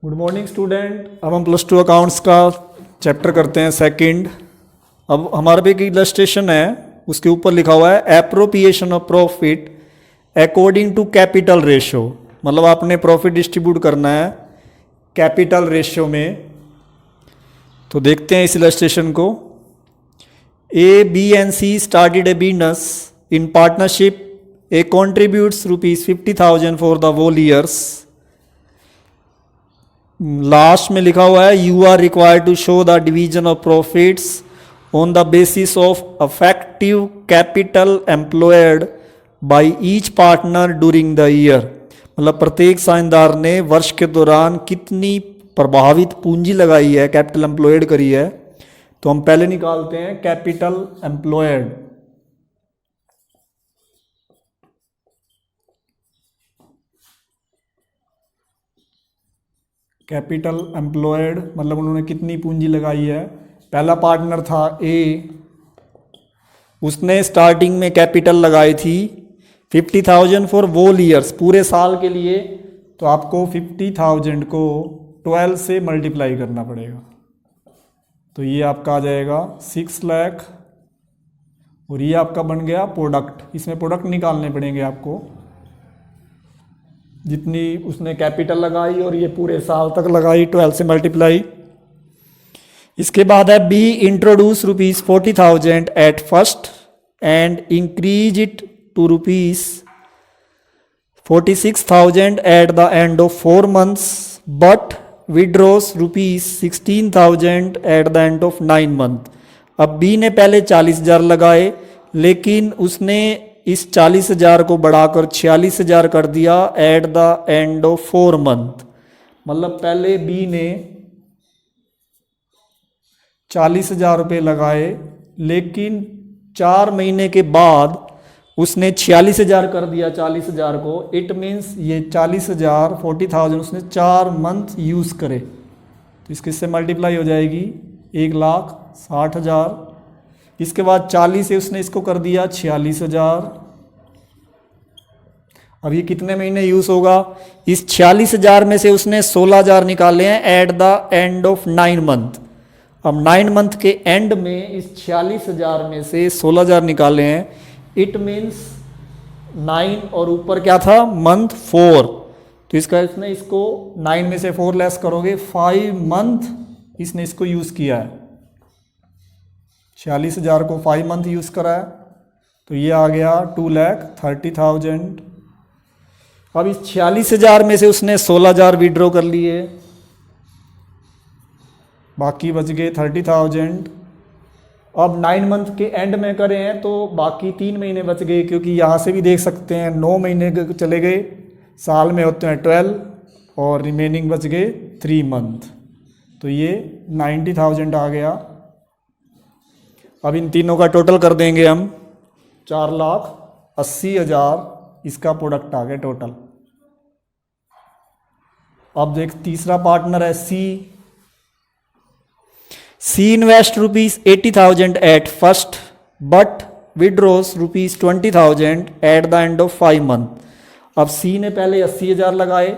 Good morning student. अब हम plus two accounts का चैप्टर करते हैं सेकंड। अब हमारे पे एक इलस्ट्रेशन है, उसके ऊपर लिखा हुआ है appropriation of profit according to capital ratio. मतलब आपने प्रॉफिट डिस्ट्रीब्यूट करना है कैपिटल रेशियो में। तो देखते हैं इस इलस्ट्रेशन को। A B and C started a business in partnership. A contributes ₹50,000 for the whole years. Last में लिखा हुआ है you are required to show the division of profits on the basis of effective capital employed by each partner during the year. मतलब प्रत्येक साझेदार ने वर्ष के दौरान कितनी प्रभावित पूंजी लगाई है, कैपिटल एम्प्लॉयड करी है। तो हम पहले निकालते हैं कैपिटल एम्प्लॉयड। कैपिटल एम्प्लॉयड मतलब उन्होंने कितनी पूंजी लगाई है। पहला पार्टनर था ए, उसने स्टार्टिंग में कैपिटल लगाई थी 50,000 फॉर होल ईयर्स, पूरे साल के लिए। तो आपको 50,000 को 12 से मल्टीप्लाई करना पड़ेगा। तो ये आपका आ जाएगा 6 लाख। और ये आपका बन गया प्रोडक्ट। इसमें प्रोडक्ट निकालने पड़ेंगे आपको, जितनी उसने कैपिटल लगाई और ये पूरे साल तक लगाई, 12 से मल्टीप्लाई। इसके बाद है B introduce ₹40,000 at first and increase it to ₹46,000 at the end of 4 months but withdraws ₹16,000 at the end of 9 month। अब बी ने पहले 40,000 लगाए, लेकिन उसने इस 40,000 को बढ़ाकर 46,000 कर दिया eight the end of 4 month। मतलब पहले बी ने 40,000 रुपये लगाए, लेकिन 4 महीने के बाद उसने 46,000 कर दिया 40,000 को। इट मीन्स ये 40,000 40,000 उसने 4 मंथ यूज़ करे। तो इसके से मल्टीप्लाई हो जाएगी 1,60,000। इसके बाद 40 से उसने इसको कर दिया 46,000। अब ये कितने महीने यूज़ होगा? इस 46,000 में से उसने 16,000 निकाले हैं eight the end of 9 month। अब 9 month के एंड में इस 46,000 में से 16,000 निकाले हैं। इट मीन्स 9 और ऊपर क्या था मंथ 4। तो इसका इसने इसको 9 में से 4 लेस करोगे 5 month इसने इसको यूज़ किया है। 46,000 को 5 month यूज़ करा है। तो ये आ गया 2,30,000। अब इस 46,000 में से उसने 16,000 विड्रॉ कर लिए, बाकी बच गए 30,000। अब 9 month के एंड में करें हैं तो बाकी 3 महीने बच गए, क्योंकि यहाँ से भी देख सकते हैं 9 महीने चले गए, साल में होते हैं 12 और रिमेनिंग बच गए 3 month। तो ये 90,000 आ गया। अब इन तीनों का टोटल कर देंगे हम, 4,80,000 इसका प्रोडक्ट आ गया टोटल। अब देख तीसरा पार्टनर है C. C invest ₹80,000 at first but withdraws ₹20,000 at the end of 5 month। अब सी ने पहले 80,000 लगाए।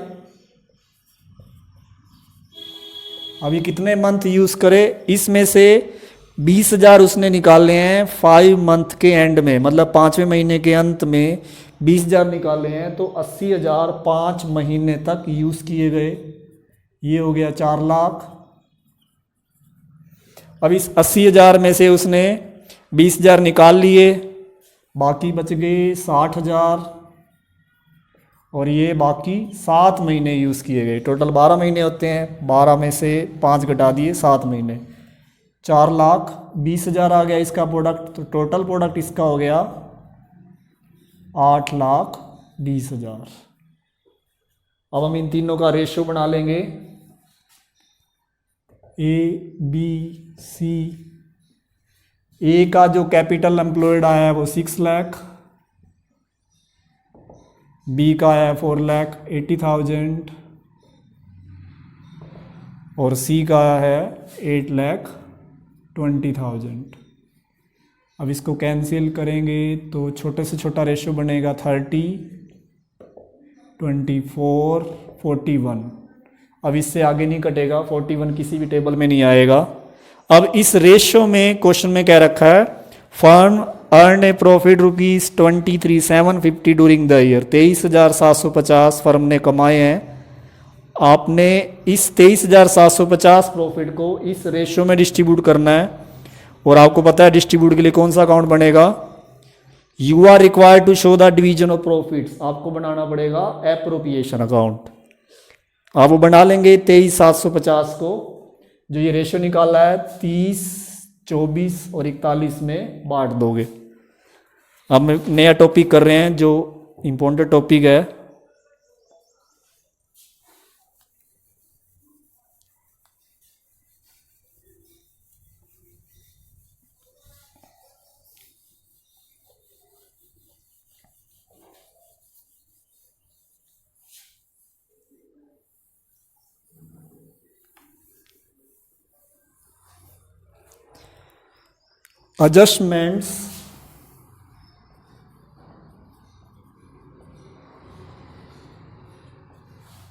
अब ये कितने मंथ यूज करे? इसमें से 20,000 उसने निकाले हैं 5 month के एंड में, मतलब 5वें महीने के अंत में 20,000 निकाले हैं। तो 80,000 5 महीने तक यूज़ किए गए। ये हो गया 4 लाख। अब इस 80,000 में से उसने 20,000 निकाल लिए, बाकी बच गए 60,000। और ये बाकी 7 महीने यूज़ किए गए। टोटल 12 महीने होते हैं, 12 में से 5 घटा दिए, 7 महीने। 4,20,000 आ गया इसका प्रोडक्ट। तो टोटल प्रोडक्ट इसका हो गया 8,20,000। अब हम इन तीनों का रेशियो बना लेंगे। ए बी सी। ए का जो कैपिटल एम्प्लॉयड आया है वो 6 लाख, बी का आया है 4,80,000 और सी का आया है 8,20,000। अब इसको कैंसिल करेंगे तो छोटे से छोटा रेशियो बनेगा 30, 24, 41। अब इससे आगे नहीं कटेगा, 41 किसी भी टेबल में नहीं आएगा। अब इस रेशियो में क्वेश्चन में क्या रखा है, firm earn A profit ₹23,750 during the year, 23,750 firm ने कमाए हैं। आपने इस 23,750 प्रॉफिट को इस रेशियो में डिस्ट्रीब्यूट करना है, और आपको पता है डिस्ट्रीब्यूट के लिए कौन सा अकाउंट बनेगा, you are required to show the division of profits, आपको बनाना पड़ेगा एप्रोप्रिएशन अकाउंट। आप वो बना लेंगे 23,750 को, जो ये रेशियो निकाला है 30, 24 और 41 में बांट दोगे। अब नया टॉपिक कर रहे हैं जो इम्पोर्टेंट टॉपिक है,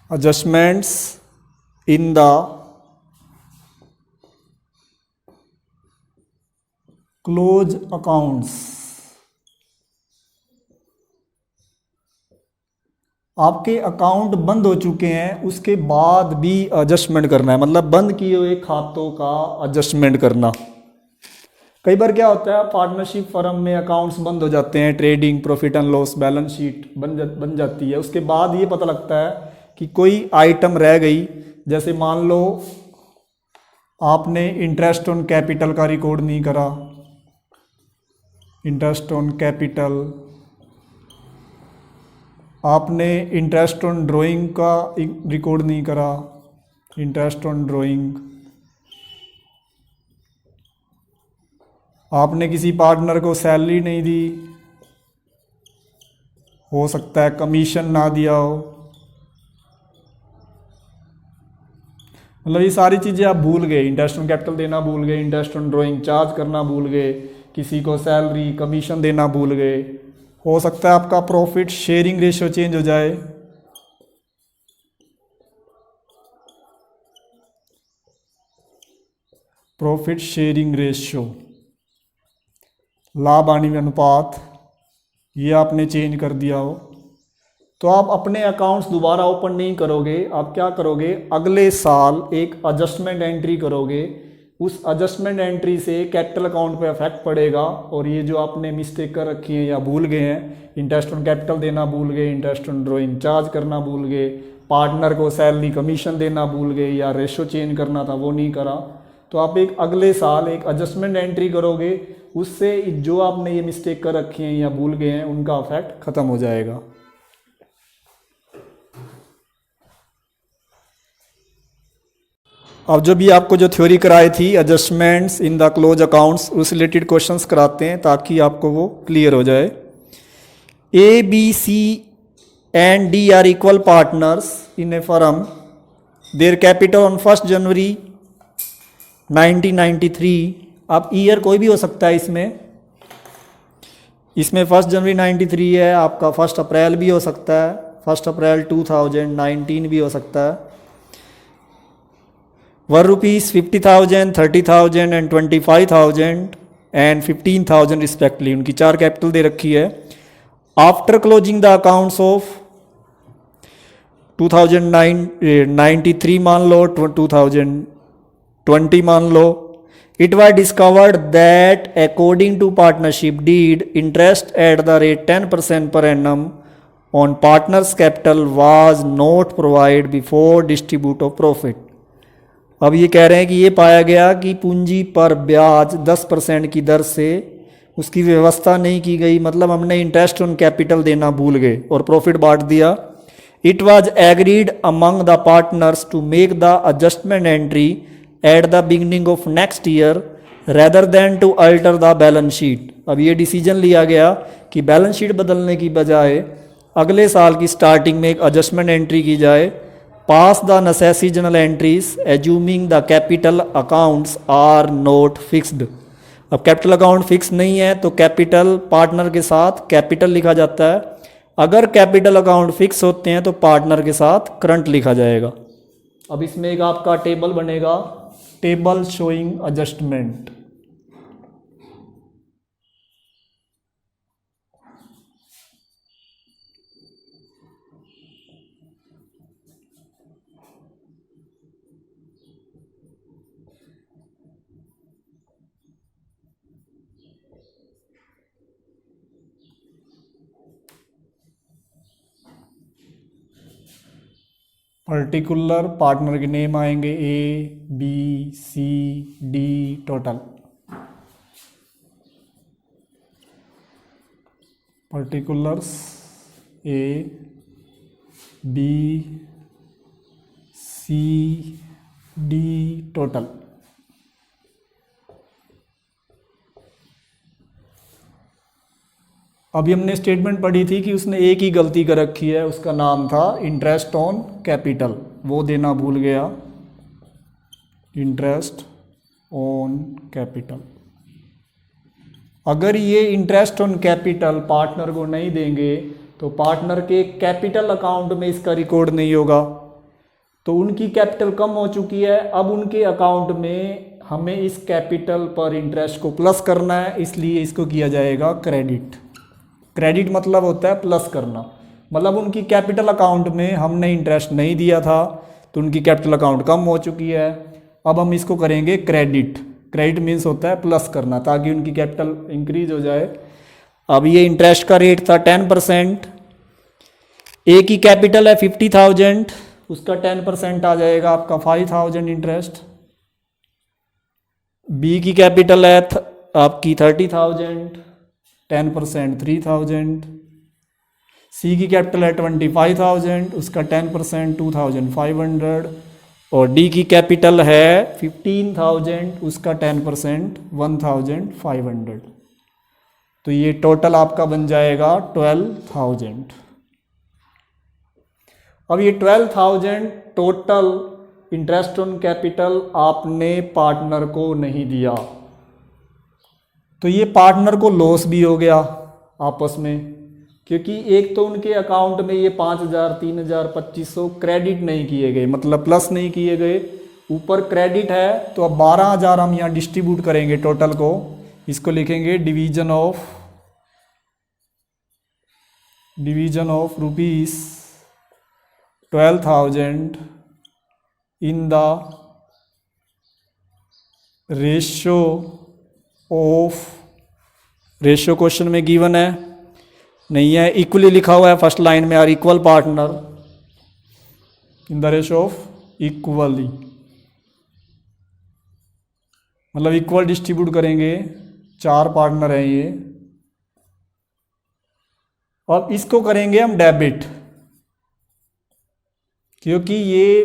adjustments in the close accounts। आपके अकाउंट बंद हो चुके हैं उसके बाद भी एडजस्टमेंट करना है, मतलब बंद किए हुए खातों का एडजस्टमेंट करना। कई बार क्या होता है, पार्टनरशिप फर्म में अकाउंट्स बंद हो जाते हैं, trading, profit and loss, balance sheet बन जाती है। उसके बाद ये पता लगता है कि कोई आइटम रह गई, जैसे मान लो आपने इंटरेस्ट ऑन कैपिटल का रिकॉर्ड नहीं करा, इंटरेस्ट ऑन कैपिटल, आपने इंटरेस्ट ऑन ड्राइंग का रिकॉर्ड नहीं करा, इंटरेस्ट ऑन ड्राइंग, आपने किसी पार्टनर को सैलरी नहीं दी, हो सकता है कमीशन ना दिया हो, मतलब ये सारी चीज़ें आप भूल गए, इंटरेस्ट ऑन कैपिटल देना भूल गए, इंटरेस्ट ऑन ड्राइंग चार्ज करना भूल गए, किसी को सैलरी कमीशन देना भूल गए, हो सकता है आपका प्रॉफिट शेयरिंग रेशियो चेंज हो जाए, प्रॉफिट शेयरिंग रेशियो, लाभ हानि अनुपात, ये आपने चेंज कर दिया हो, तो आप अपने अकाउंट्स दोबारा ओपन नहीं करोगे। आप क्या करोगे, अगले साल एक एडजस्टमेंट एंट्री करोगे, उस एडजस्टमेंट एंट्री से कैपिटल अकाउंट पे इफेक्ट पड़ेगा, और ये जो आपने मिस्टेक कर रखी है या भूल गए हैं, इंटरेस्ट ऑन कैपिटल देना भूल गए, इंटरेस्ट ऑन ड्राइंग चार्ज करना भूल गए, पार्टनर को सैलरी कमीशन देना भूल गए, या रेशो चेंज करना था वो नहीं करा, तो आप एक अगले साल एक एडजस्टमेंट एंट्री करोगे, उससे जो आपने ये मिस्टेक कर रखी हैं या भूल गए हैं उनका इफेक्ट खत्म हो जाएगा। अब जो भी आपको जो थ्योरी कराई थी adjustments in the close accounts, उस रिलेटेड क्वेश्चंस कराते हैं ताकि आपको वो क्लियर हो जाए। A B C and D are equal partners in a firm, their capital on 1 January 1993, अब ईयर कोई भी हो सकता है इसमें 1 जनवरी 93 है, आपका 1 अप्रैल भी हो सकता है, 1 अप्रैल 2019 भी हो सकता है। ₹1 50,000, 30,000 एंड 25,000 एंड 15,000 रिस्पेक्टली, उनकी 4 कैपिटल दे रखी है। After closing the accounts of 2093 मान लो, 2020 मान लो, it was discovered that according to partnership deed, interest at the rate 10% per annum on partners capital was not provided before distribute of profit। अब ये कह रहे हैं कि ये पाया गया कि पूंजी पर ब्याज 10% की दर से उसकी व्यवस्था नहीं की गई, मतलब हमने इंटरेस्ट ऑन कैपिटल देना भूल गए और प्रॉफिट बांट दिया। It was agreed among the partners to make the adjustment entry at the beginning of next year rather than to alter the balance sheet. अब ये डिसीजन लिया गया कि बैलेंस शीट बदलने की बजाय अगले साल की स्टार्टिंग में एक एडजस्टमेंट एंट्री की जाए। पास the necessary journal entries assuming the capital accounts are not fixed. अब कैपिटल अकाउंट फिक्स नहीं है तो कैपिटल पार्टनर के साथ कैपिटल लिखा जाता है, अगर कैपिटल अकाउंट फिक्स होते हैं तो पार्टनर के साथ करंट लिखा जाएगा। अब इसमें एक आपका टेबल बनेगा, table showing adjustment. Particular partner के नेम आएंगे A B C D total. Particulars A B C D total. अभी हमने स्टेटमेंट पढ़ी थी कि उसने एक ही गलती कर रखी है, उसका नाम था इंटरेस्ट ऑन कैपिटल, वो देना भूल गया, इंटरेस्ट ऑन कैपिटल। अगर ये इंटरेस्ट ऑन कैपिटल पार्टनर को नहीं देंगे तो पार्टनर के कैपिटल अकाउंट में इसका रिकॉर्ड नहीं होगा। तो उनकी कैपिटल कम हो चुकी है, अब उनके अकाउंट में हमें इस कैपिटल पर इंटरेस्ट को प्लस करना है, इसलिए इसको किया जाएगा क्रेडिट। क्रेडिट मतलब होता है प्लस करना, मतलब उनकी कैपिटल अकाउंट में हमने इंटरेस्ट नहीं दिया था तो उनकी कैपिटल अकाउंट कम हो चुकी है, अब हम इसको करेंगे क्रेडिट। क्रेडिट मीन्स होता है प्लस करना ताकि उनकी कैपिटल इंक्रीज हो जाए। अब ये इंटरेस्ट का रेट था 10%, ए की कैपिटल है 50,000, उसका 10% आ जाएगा आपका 5,000 इंटरेस्ट। बी की कैपिटल है आपकी 30,000, 10% 3,000। सी की कैपिटल है 25,000, उसका 10% 2,500। और डी की कैपिटल है 15,000, उसका 10% 1,500। तो ये टोटल आपका बन जाएगा 12,000। अब ये 12,000 टोटल इंटरेस्ट ऑन कैपिटल आपने पार्टनर को नहीं दिया, तो ये पार्टनर को लॉस भी हो गया आपस में, क्योंकि एक तो उनके अकाउंट में ये 5,000, 3,000, 2,500 क्रेडिट नहीं किए गए, मतलब प्लस नहीं किए गए, ऊपर क्रेडिट है। तो अब 12,000 हम यहाँ डिस्ट्रीब्यूट करेंगे टोटल को, इसको लिखेंगे division of rupees 12,000 in the ratio question में गिवन है, नहीं है, इक्वली लिखा हुआ है फर्स्ट लाइन में, are equal partner in the ratio of equally, मतलब इक्वल डिस्ट्रीब्यूट करेंगे, 4 पार्टनर हैं ये। अब इसको करेंगे हम डेबिट, क्योंकि ये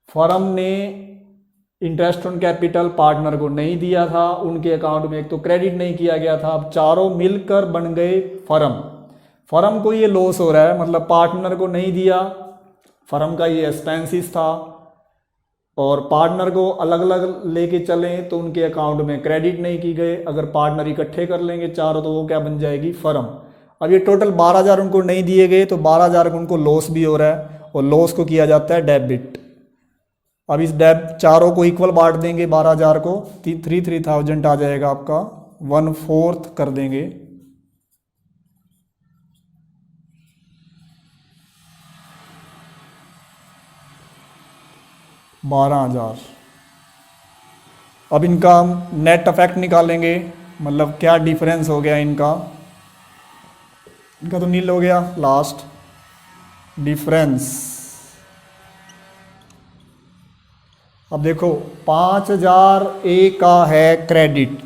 फर्म ने इंटरेस्ट ऑन कैपिटल पार्टनर को नहीं दिया था, उनके अकाउंट में एक तो क्रेडिट नहीं किया गया था, अब चारों मिलकर बन गए फर्म को ये लॉस हो रहा है, मतलब पार्टनर को नहीं दिया, फर्म का ये एक्सपेंसिस था, और पार्टनर को अलग अलग लेके चलें तो उनके अकाउंट में क्रेडिट नहीं की गए। अगर पार्टनर इकट्ठे कर लेंगे चारों तो वो क्या बन जाएगी, फर्म। अब ये टोटल 12,000 उनको नहीं दिए गए तो 12,000 उनको लॉस भी हो रहा है, और लॉस को किया जाता है डेबिट। अब इस चारों को इक्वल बांट देंगे, 12,000 को 3,000 आ जाएगा आपका, 1/4 कर देंगे, $12,000। अब इनका हम नेट इफेक्ट निकालेंगे, मतलब क्या डिफरेंस हो गया इनका तो नील हो गया, लास्ट डिफरेंस। अब देखो 5,000 ए का है क्रेडिट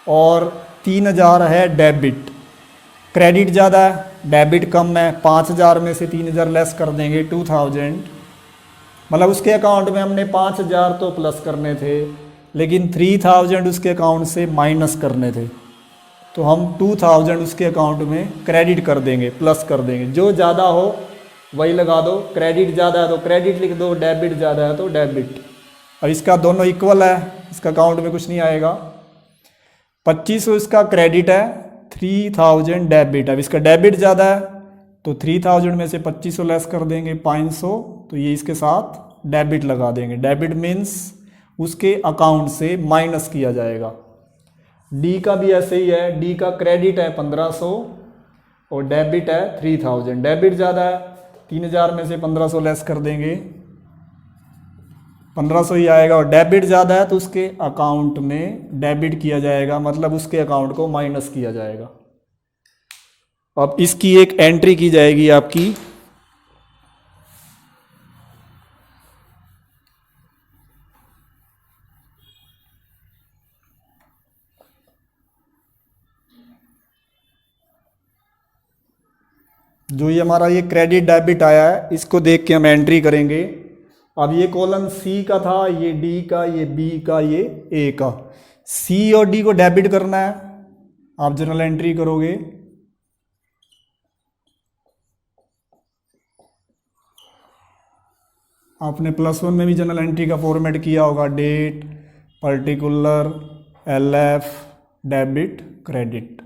और 3,000 है डेबिट। क्रेडिट ज़्यादा है, डेबिट कम है, 5,000 में से 3,000 लेस कर देंगे 2,000, मतलब उसके अकाउंट में हमने 5,000 तो प्लस करने थे, लेकिन 3,000 उसके अकाउंट से माइनस करने थे, तो हम 2,000 उसके अकाउंट में क्रेडिट कर देंगे, प्लस कर देंगे। जो ज़्यादा हो वही लगा दो, क्रेडिट ज़्यादा है तो क्रेडिट लिख दो, डेबिट ज़्यादा है तो डेबिट। अब इसका दोनों इक्वल है, इसका अकाउंट में कुछ नहीं आएगा। 2,500 इसका क्रेडिट है, 3,000 डेबिट। अब इसका डेबिट ज़्यादा है तो 3000 में से 2500 लेस कर देंगे 500, तो ये इसके साथ डेबिट लगा देंगे। डेबिट मीन्स उसके अकाउंट से माइनस किया जाएगा। डी का भी ऐसे ही है, डी का क्रेडिट है 1500 और डेबिट है 3000। डेबिट ज़्यादा है, 3000 में से 1500 लेस कर देंगे, 1500 ही आएगा। और डेबिट ज़्यादा है तो उसके अकाउंट में डेबिट किया जाएगा, मतलब उसके अकाउंट को माइनस किया जाएगा। अब इसकी एक एंट्री की जाएगी आपकी, जो ये हमारा ये क्रेडिट डेबिट आया है इसको देख के हम एंट्री करेंगे। अब ये कॉलम सी का था, ये डी का, ये बी का, ये ए का। सी और डी को डेबिट करना है, आप जनरल एंट्री करोगे। आपने +1 में भी जनरल एंट्री का फॉर्मेट किया होगा, date, particular, LF, debit, credit.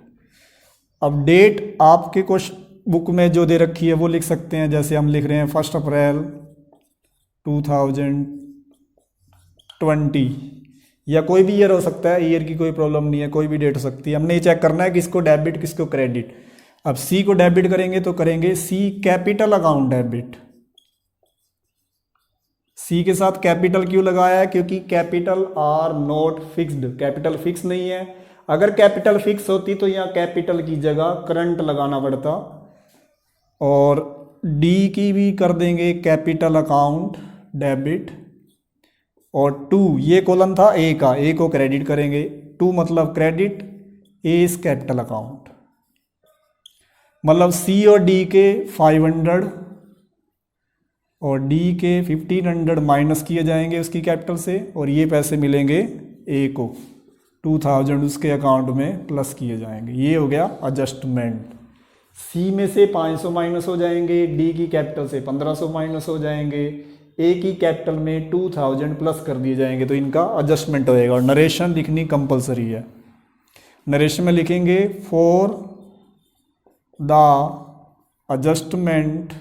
अब डेट आपके कुछ बुक में जो दे रखी है वो लिख सकते हैं, जैसे हम लिख रहे हैं 1 अप्रैल 2020, या कोई भी ईयर हो सकता है, ईयर की कोई प्रॉब्लम नहीं है, कोई भी डेट हो सकती है। हमने ये चेक करना है किसको डेबिट किसको क्रेडिट। अब सी को डेबिट करेंगे तो करेंगे सी कैपिटल अकाउंट डेबिट। सी के साथ कैपिटल क्यों लगाया है? क्योंकि capital R not fixed, capital fix नहीं है। अगर कैपिटल फिक्स होती तो यहाँ कैपिटल की जगह करंट लगाना पड़ता। और डी की भी कर देंगे कैपिटल अकाउंट डेबिट। और 2 ये कॉलम था ए का, ए को क्रेडिट करेंगे, 2 मतलब credit, A is capital account. मतलब सी और डी के 500 और डी के 1500 माइनस किए जाएंगे उसकी कैपिटल से, और ये पैसे मिलेंगे ए को 2000 उसके अकाउंट में प्लस किए जाएंगे। ये हो गया एडजस्टमेंट। सी में से 500 माइनस हो जाएंगे, डी की कैपिटल से 1500 माइनस हो जाएंगे, ए की कैपिटल में 2000 प्लस कर दिए जाएंगे, तो इनका एडजस्टमेंट होएगा। और नरेशन लिखनी कंपलसरी है। नरेशन में लिखेंगे फॉर द एडजस्टमेंट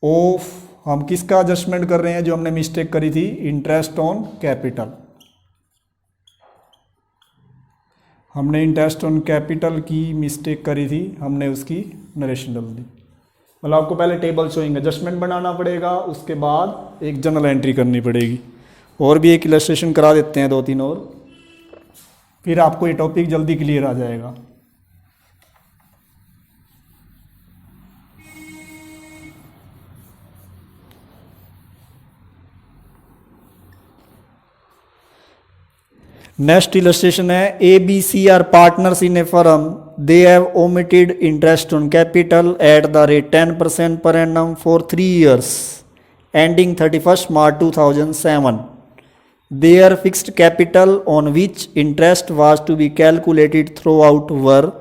ऑफ, हम किसका एडजस्टमेंट कर रहे हैं? जो हमने मिस्टेक करी थी, इंटरेस्ट ऑन कैपिटल। हमने इंटरेस्ट ऑन कैपिटल की मिस्टेक करी थी, हमने उसकी नरेशन डाल दी। मतलब आपको पहले टेबल शोइंग एडजस्टमेंट बनाना पड़ेगा, उसके बाद एक जनरल एंट्री करनी पड़ेगी। और भी एक इलस्ट्रेशन करा देते हैं 2-3 और, फिर आपको ये टॉपिक जल्दी क्लियर आ जाएगा। नेक्स्ट इलस्ट्रेशन है, ABC are partners in a firm, they have omitted interest on capital at the rate 10% per annum for 3 years ending 31st March 2007. Their fixed capital on which interest was to be calculated throughout were,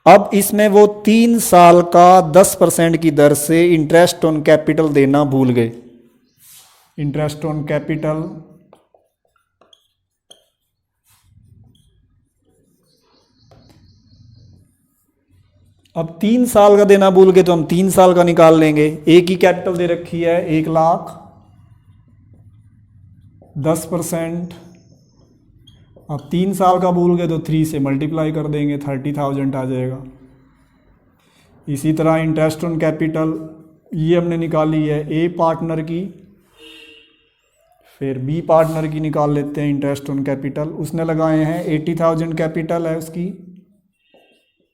अब इसमें वो 3 साल का 10% की दर से interest on capital देना भूल गए। इंटरेस्ट ऑन कैपिटल अब 3 साल का देना भूल गए, तो हम 3 साल का निकाल लेंगे। एक ही कैपिटल दे रखी है 1 लाख, 10%। अब 3 साल का भूल गए तो 3 से मल्टीप्लाई कर देंगे, 30,000 आ जाएगा। इसी तरह इंटरेस्ट ऑन कैपिटल ये हमने निकाली है ए पार्टनर की, फिर बी पार्टनर की निकाल लेते हैं इंटरेस्ट ऑन कैपिटल। उसने लगाए हैं 80,000 कैपिटल है उसकी,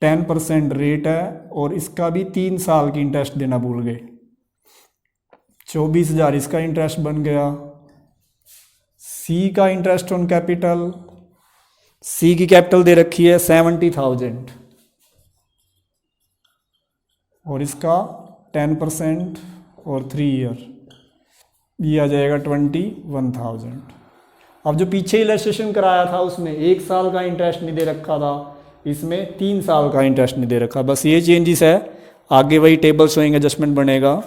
10% रेट है, और इसका भी 3 साल की इंटरेस्ट देना भूल गए। 24,000 इसका इंटरेस्ट बन गया। सी का इंटरेस्ट ऑन कैपिटल, सी की कैपिटल दे रखी है 70,000 और इसका 10% और 3 ईयर, ये आ जाएगा 21,000। अब जो पीछे इलस्ट्रेशन कराया था उसमें 1 साल का इंटरेस्ट नहीं दे रखा था, इसमें 3 साल का इंटरेस्ट नहीं दे रखा। बस ये चेंजेस है, आगे वही टेबल शोइंग एडजस्टमेंट बनेगा।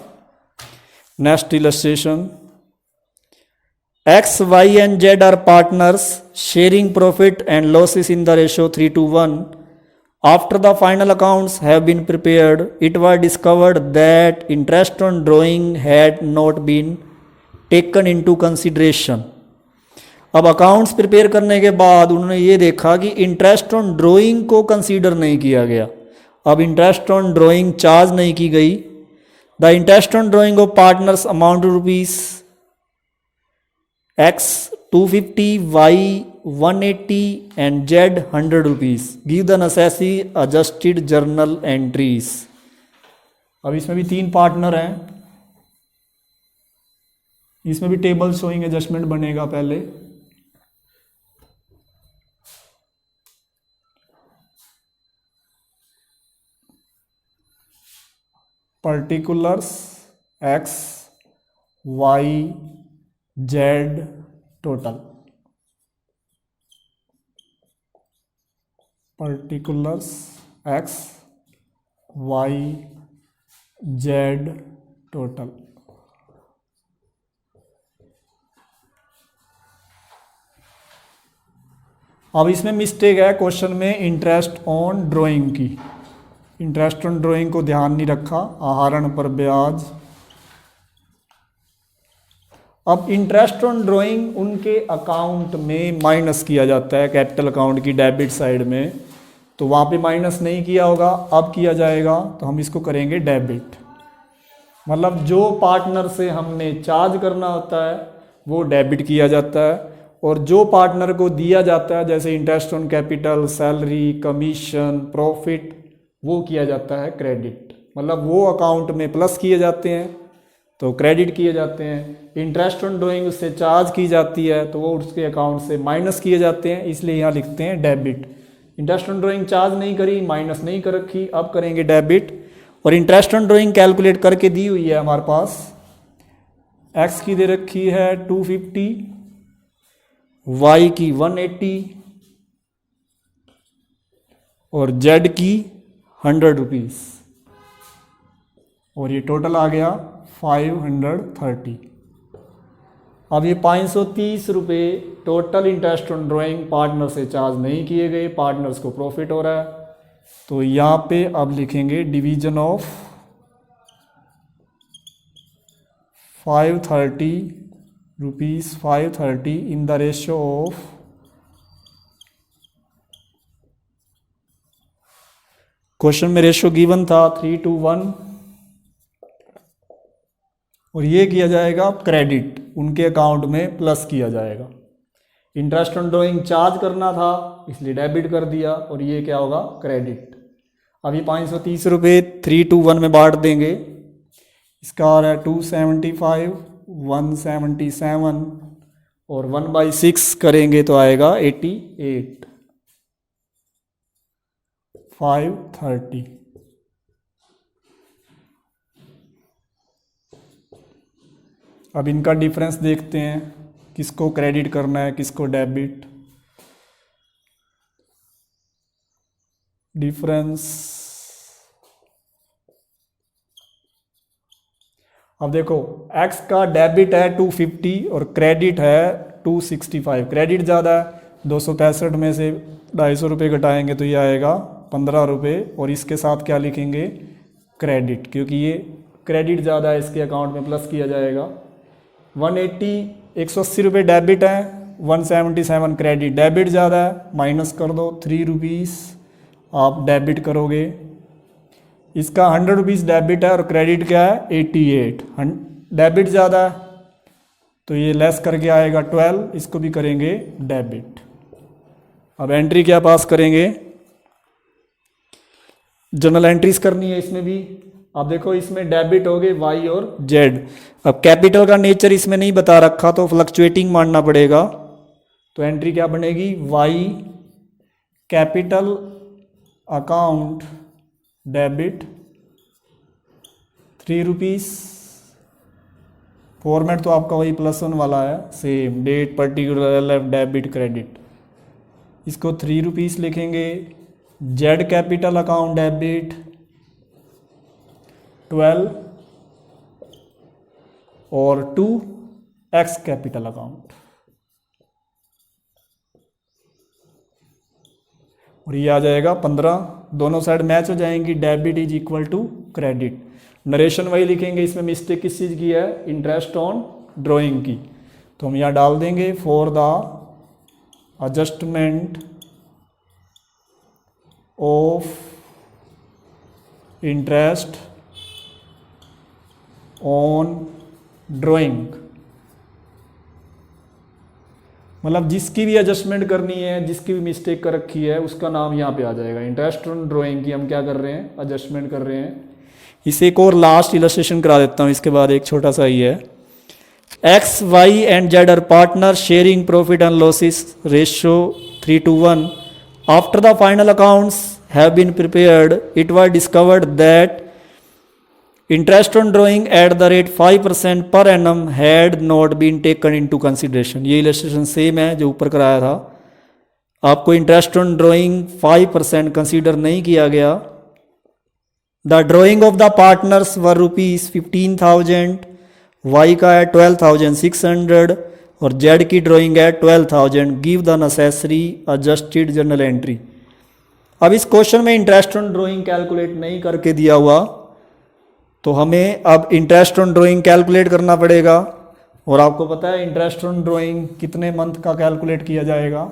Next illustration, X, Y and Z are partners sharing profit and losses in the ratio 3:1. After the final accounts have been prepared, it was discovered that interest on drawing had not been taken into consideration. अब accounts prepare करने के बाद उन्होंने ये देखा कि interest on drawing को consider नहीं किया गया. अब इंटरेस्ट ऑन ड्राइंग चार्ज नहीं की गई. The interest on drawing of partners amount rupees X 250, Y 180 and Z 100 rupees. Give the necessary adjusted journal entries. अब इसमें भी 3 पार्टनर हैं, इसमें भी टेबल शोइंग एडजस्टमेंट बनेगा. पहले particulars X Y Z total. Particulars X Y Z total. अब इसमें मिस्टेक है क्वेश्चन में इंटरेस्ट ऑन ड्राइंग की. इंटरेस्ट ऑन ड्राइंग को ध्यान नहीं रखा. आहरण पर ब्याज. अब इंटरेस्ट ऑन ड्राइंग उनके अकाउंट में माइनस किया जाता है, कैपिटल अकाउंट की डेबिट साइड में, तो वहाँ पे माइनस नहीं किया होगा, अब किया जाएगा. तो हम इसको करेंगे डेबिट. मतलब जो पार्टनर से हमने चार्ज करना होता है वो डेबिट किया जाता है, और जो पार्टनर को दिया जाता है जैसे interest on capital, salary, commission, profit, वो किया जाता है क्रेडिट. मतलब वो अकाउंट में प्लस किए जाते हैं तो क्रेडिट किए जाते हैं. इंटरेस्ट ऑन ड्राइंग उससे चार्ज की जाती है तो वो उसके अकाउंट से माइनस किए जाते हैं, इसलिए यहाँ लिखते हैं debit. Interest on drawing charge नहीं करी, माइनस नहीं कर रखी, अब करेंगे डेबिट. और इंटरेस्ट ऑन ड्राइंग कैलकुलेट करके दी हुई है हमारे पास. एक्स की दे रखी है 250, वाई की 180 और जेड की 100 रुपीज़, और ये टोटल आ गया 530. अब ये 530 रुपये total interest on drawing partner से चार्ज नहीं किए गए, पार्टनर्स को प्रॉफिट हो रहा है. तो यहाँ पे अब लिखेंगे division of 530 rupees 530 in the ratio of question में रेशियो गिवन था 3:1, और ये किया जाएगा क्रेडिट, उनके अकाउंट में प्लस किया जाएगा. इंटरेस्ट ऑन ड्राइंग चार्ज करना था इसलिए डेबिट कर दिया, और ये क्या होगा क्रेडिट. अभी 530 रुपये 3:1 में बांट देंगे. इसका आ रहा है 275, 177 और 1/6 करेंगे तो आएगा 88, 530. अब इनका डिफरेंस देखते हैं, किसको क्रेडिट करना है किसको डेबिट. डिफरेंस अब देखो, x का डेबिट है 250 और क्रेडिट है 265. क्रेडिट ज़्यादा है, 265 में से 250 रुपये घटाएंगे तो ये आएगा 15 रुपये, और इसके साथ क्या लिखेंगे क्रेडिट, क्योंकि ये क्रेडिट ज़्यादा है, इसके अकाउंट में प्लस किया जाएगा. 180 रुपये डेबिट है, 177 क्रेडिट. डेबिट ज़्यादा है, माइनस कर दो, 3 रुपीज़ आप डेबिट करोगे. इसका 100 रुपीज़ डेबिट है और क्रेडिट क्या है 88. डेबिट ज़्यादा है तो ये लेस करके आएगा 12, इसको भी करेंगे डेबिट. अब एंट्री क्या पास करेंगे, जर्नल एंट्रीज करनी है इसमें भी. अब देखो इसमें डेबिट हो गए वाई और जेड. अब कैपिटल का नेचर इसमें नहीं बता रखा तो फ्लक्चुएटिंग मानना पड़ेगा. तो एंट्री क्या बनेगी, Y capital account debit 3 rupees. Format तो आपका वही +1 वाला है, same date particular debit credit. इसको 3 रुपीज़ लिखेंगे. जेड कैपिटल अकाउंट डेबिट 12 और 2 एक्स कैपिटल अकाउंट. और ये आ जाएगा 15, दोनों साइड मैच हो जाएंगी, debit is equal to credit. Narration वही लिखेंगे, इसमें मिस्टेक किस चीज़ की है, इंटरेस्ट ऑन ड्राइंग की, तो हम यहाँ डाल देंगे for the adjustment of interest on drawing, मतलब जिसकी भी एडजस्टमेंट करनी है, जिसकी भी मिस्टेक कर रखी है, उसका नाम यहाँ पे आ जाएगा। इंटरेस्ट ऑन ड्राइंग की हम क्या कर रहे हैं, एडजस्टमेंट कर रहे हैं। इसे एक और लास्ट इलस्ट्रेशन करा देता हूँ, इसके बाद एक छोटा सा ही है। X Y and Z are partner sharing profit and losses ratio 3:1। After the final accounts have been prepared it was discovered that interest on drawing at the rate 5% per annum had not been taken into consideration. ये illustration same है जो ऊपर कराया था, आपको interest on drawing 5% consider नहीं किया गया। The drawing of the partners were ₹15,000, Y का है 12,600 और जेड की ड्राइंग है 12,000। Give the necessary adjusted journal entry. अब इस क्वेश्चन में इंटरेस्ट ऑन ड्राइंग कैलकुलेट नहीं करके दिया हुआ, तो हमें अब इंटरेस्ट ऑन ड्राइंग कैलकुलेट करना पड़ेगा। और आपको पता है इंटरेस्ट ऑन ड्राइंग कितने मंथ का कैलकुलेट किया जाएगा,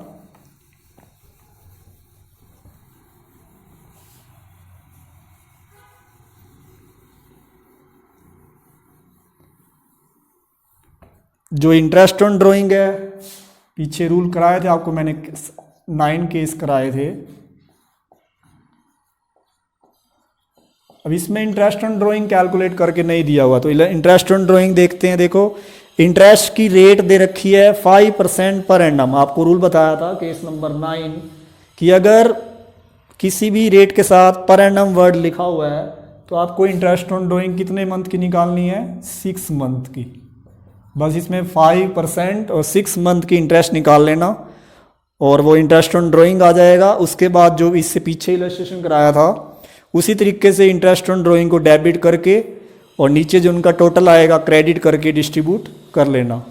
जो इंटरेस्ट ऑन ड्राइंग है, पीछे रूल कराए थे आपको मैंने, 9 केस कराए थे। अब इसमें इंटरेस्ट ऑन ड्राइंग कैलकुलेट करके नहीं दिया हुआ, तो इंटरेस्ट ऑन ड्राइंग देखते हैं। देखो इंटरेस्ट की रेट दे रखी है 5% पर एनम। आपको रूल बताया था केस नंबर 9 कि अगर किसी भी रेट के साथ पर एनम वर्ड लिखा हुआ है तो आपको इंटरेस्ट ऑन ड्राइंग कितने मंथ की निकालनी है, 6 मंथ की। बस इसमें 5% और 6 मंथ की इंटरेस्ट निकाल लेना और वो इंटरेस्ट ऑन ड्राइंग आ जाएगा। उसके बाद जो इससे पीछे इलस्ट्रेशन कराया था उसी तरीके से इंटरेस्ट ऑन ड्राइंग को डेबिट करके और नीचे जो उनका टोटल आएगा क्रेडिट करके डिस्ट्रीब्यूट कर लेना।